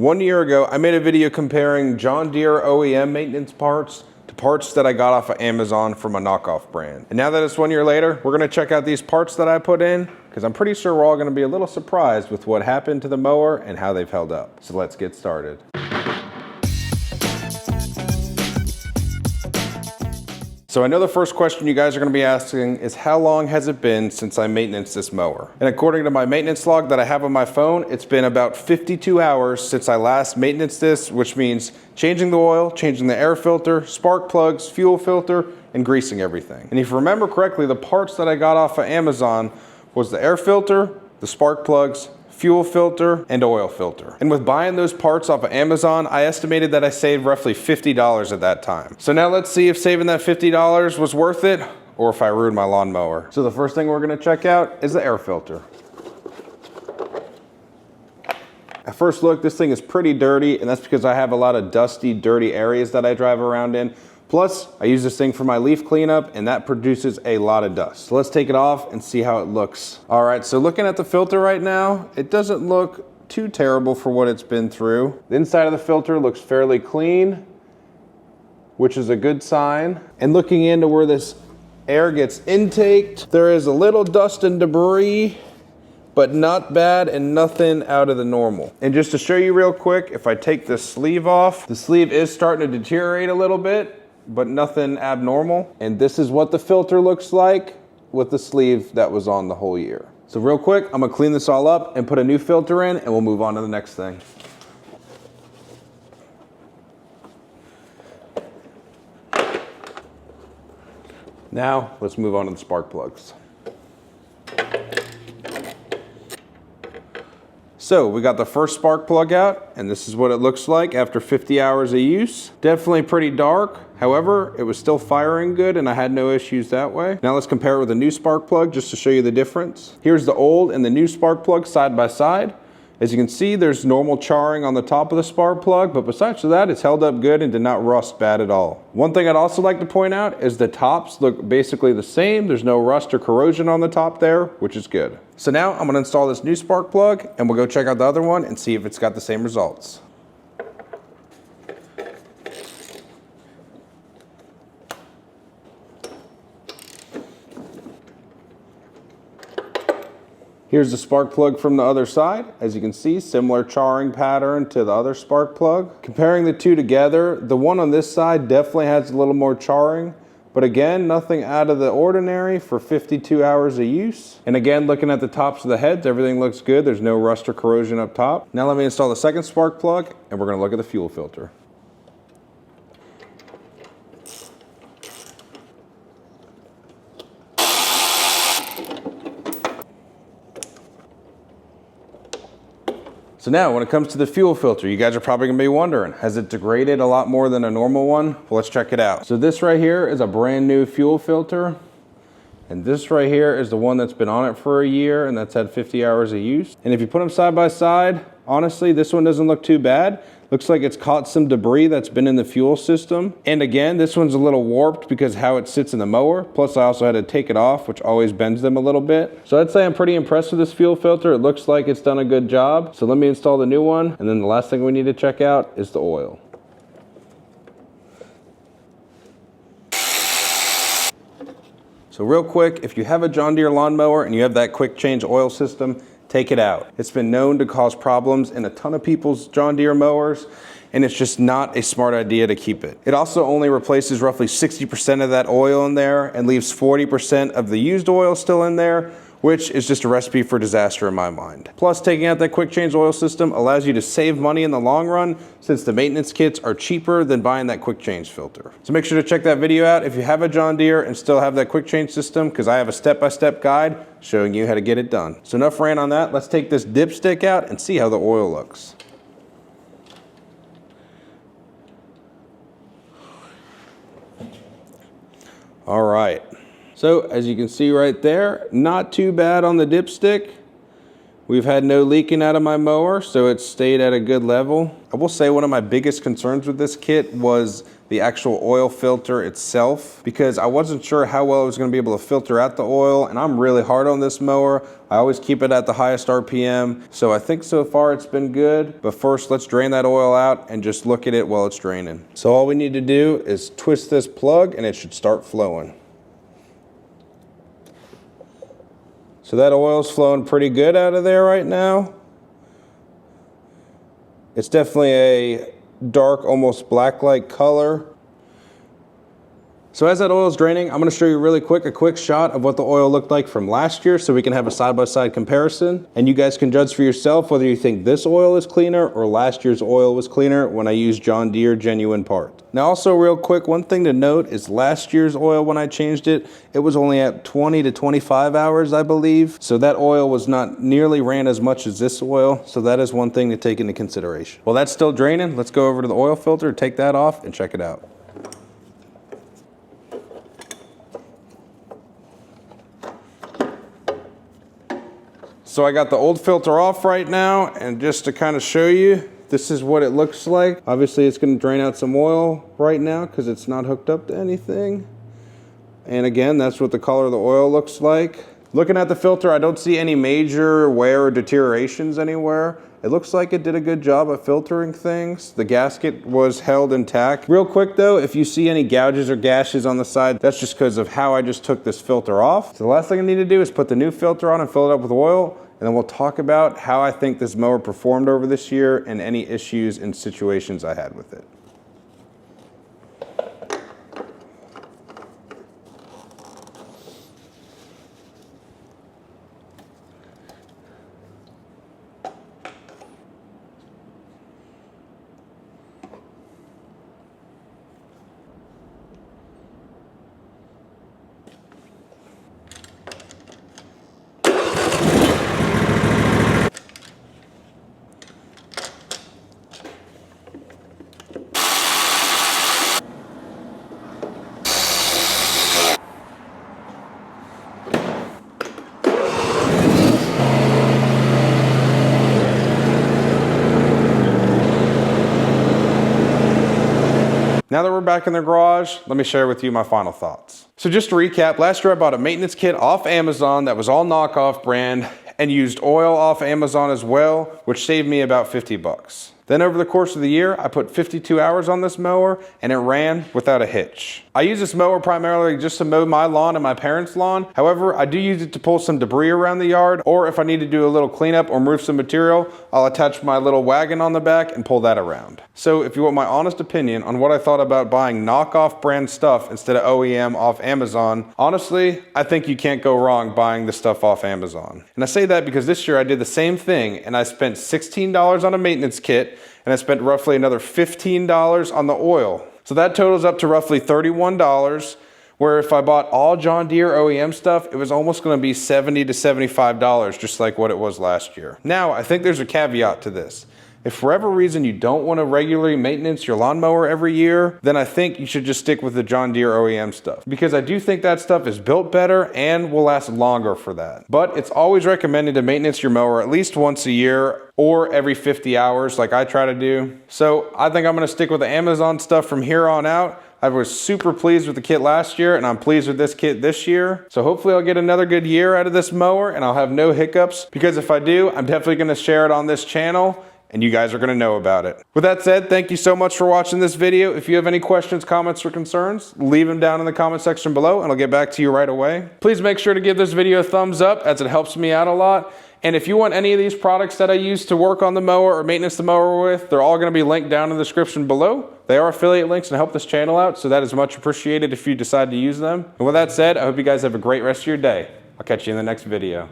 1 year ago, I made a video comparing John Deere OEM maintenance parts to parts that I got off of Amazon from a knockoff brand. And now that it's 1 year later, we're gonna check out these parts that I put in, because I'm pretty sure we're all gonna be a little surprised with what happened to the mower and how they've held up. So let's get started. So I know the first question you guys are gonna be asking is how long has it been since I maintenance this mower? And according to my maintenance log that I have on my phone, it's been about 52 hours since I last maintenance this, which means changing the oil, changing the air filter, spark plugs, fuel filter, and greasing everything. And if you remember correctly, the parts that I got off of Amazon was the air filter, the spark plugs, fuel filter, and oil filter. And with buying those parts off of Amazon, I estimated that I saved roughly $50 at that time. So now let's see if saving that $50 was worth it, or if I ruined my lawnmower. So the first thing we're gonna check out is the air filter. At first look, this thing is pretty dirty, and that's because I have a lot of dusty, dirty areas that I drive around in. Plus, I use this thing for my leaf cleanup, and that produces a lot of dust. So let's take it off and see how it looks. All right, so looking at the filter right now, it doesn't look too terrible for what it's been through. The inside of the filter looks fairly clean, which is a good sign. And looking into where this air gets intaked, there is a little dust and debris, but not bad and nothing out of the normal. And just to show you real quick, if I take this sleeve off, the sleeve is starting to deteriorate a little bit, but nothing abnormal. And this is what the filter looks like with the sleeve that was on the whole year. So real quick, I'm gonna clean this all up and put a new filter in, and we'll move on to the next thing. Now, let's move on to the spark plugs. So we got the first spark plug out, and this is what it looks like after 50 hours of use. Definitely pretty dark. However, it was still firing good and I had no issues that way. Now let's compare it with a new spark plug just to show you the difference. Here's the old and the new spark plug side by side. As you can see, there's normal charring on the top of the spark plug, but besides that, it's held up good and did not rust bad at all. One thing I'd also like to point out is the tops look basically the same. There's no rust or corrosion on the top there, which is good. So now I'm gonna install this new spark plug and we'll go check out the other one and see if it's got the same results. Here's the spark plug from the other side. As you can see, similar charring pattern to the other spark plug. Comparing the two together, the one on this side definitely has a little more charring, but again, nothing out of the ordinary for 52 hours of use. And again, looking at the tops of the heads, everything looks good. There's no rust or corrosion up top. Now let me install the second spark plug and we're gonna look at the fuel filter. So now when it comes to the fuel filter, you guys are probably gonna be wondering, has it degraded a lot more than a normal one? Well, let's check it out. So this right here is a brand new fuel filter. And this right here is the one that's been on it for a year and that's had 50 hours of use. And if you put them side by side, honestly, this one doesn't look too bad. Looks like it's caught some debris that's been in the fuel system. And again, this one's a little warped because how it sits in the mower. Plus I also had to take it off, which always bends them a little bit. So I'd say I'm pretty impressed with this fuel filter. It looks like it's done a good job. So let me install the new one. And then the last thing we need to check out is the oil. So real quick, if you have a John Deere lawnmower and you have that quick change oil system, take it out. It's been known to cause problems in a ton of people's John Deere mowers, and it's just not a smart idea to keep it. It also only replaces roughly 60% of that oil in there and leaves 40% of the used oil still in there, which is just a recipe for disaster in my mind. Plus, taking out that quick change oil system allows you to save money in the long run since the maintenance kits are cheaper than buying that quick change filter. So make sure to check that video out if you have a John Deere and still have that quick change system, because I have a step-by-step guide showing you how to get it done. So enough rant on that. Let's take this dipstick out and see how the oil looks. All right. So as you can see right there, not too bad on the dipstick, We've had no leaking out of my mower, so it's stayed at a good level. I will say one of my biggest concerns with this kit was the actual oil filter itself, because I wasn't sure how well I was going to be able to filter out the oil, and I'm really hard on this mower. I always keep it at the highest RPM, so I think so far it's been good. But first, let's drain that oil out and just look at it while it's draining. So all we need to do is twist this plug and it should start flowing. So that oil's flowing pretty good out of there right now. It's definitely a dark, almost black-like color. So as that oil is draining, I'm going to show you really quick a quick shot of what the oil looked like from last year so we can have a side-by-side comparison. And you guys can judge for yourself whether you think this oil is cleaner or last year's oil was cleaner when I used John Deere genuine part. Now also real quick, one thing to note is last year's oil when I changed it, it was only at 20 to 25 hours, I believe. So that oil was not nearly ran as much as this oil. So that is one thing to take into consideration. While that's still draining, let's go over to the oil filter, take that off and check it out. So I got the old filter off right now, and just to kind of show you, this is what it looks like. Obviously it's going to drain out some oil right now because it's not hooked up to anything. And again, that's what the color of the oil looks like. Looking at the filter, I don't see any major wear or deteriorations anywhere. It looks like it did a good job of filtering things. The gasket was held intact. Real quick though, if you see any gouges or gashes on the side, that's just because of how I just took this filter off. So the last thing I need to do is put the new filter on and fill it up with oil. And then we'll talk about how I think this mower performed over this year and any issues and situations I had with it. Now that we're back in the garage, let me share with you my final thoughts. So just to recap, last year I bought a maintenance kit off Amazon that was all knockoff brand and used oil off Amazon as well, which saved me about 50 bucks. Then over the course of the year, I put 52 hours on this mower and it ran without a hitch. I use this mower primarily just to mow my lawn and my parents' lawn. However, I do use it to pull some debris around the yard, or if I need to do a little cleanup or move some material, I'll attach my little wagon on the back and pull that around. So if you want my honest opinion on what I thought about buying knockoff brand stuff instead of OEM off Amazon, honestly, I think you can't go wrong buying the stuff off Amazon. And I say that because this year I did the same thing and I spent $16 on a maintenance kit and I spent roughly another $15 on the oil. So that totals up to roughly $31, where if I bought all John Deere OEM stuff, it was almost going to be $70 to $75, just like what it was last year. Now, I think there's a caveat to this. If for whatever reason you don't want to regularly maintenance your lawnmower every year, then I think you should just stick with the John Deere OEM stuff, because I do think that stuff is built better and will last longer for that. But it's always recommended to maintenance your mower at least once a year or every 50 hours like I try to do. So I think I'm going to stick with the Amazon stuff from here on out. I was super pleased with the kit last year and I'm pleased with this kit this year. So hopefully I'll get another good year out of this mower and I'll have no hiccups, because if I do, I'm definitely going to share it on this channel and you guys are going to know about it. With that said, thank you so much for watching this video. If you have any questions, comments, or concerns, leave them down in the comment section below and I'll get back to you right away. Please make sure to give this video a thumbs up, as it helps me out a lot. And if you want any of these products that I use to work on the mower or maintenance the mower with, they're all going to be linked down in the description below. They are affiliate links and help this channel out, so that is much appreciated if you decide to use them. And with that said, I hope you guys have a great rest of your day. I'll catch you in the next video.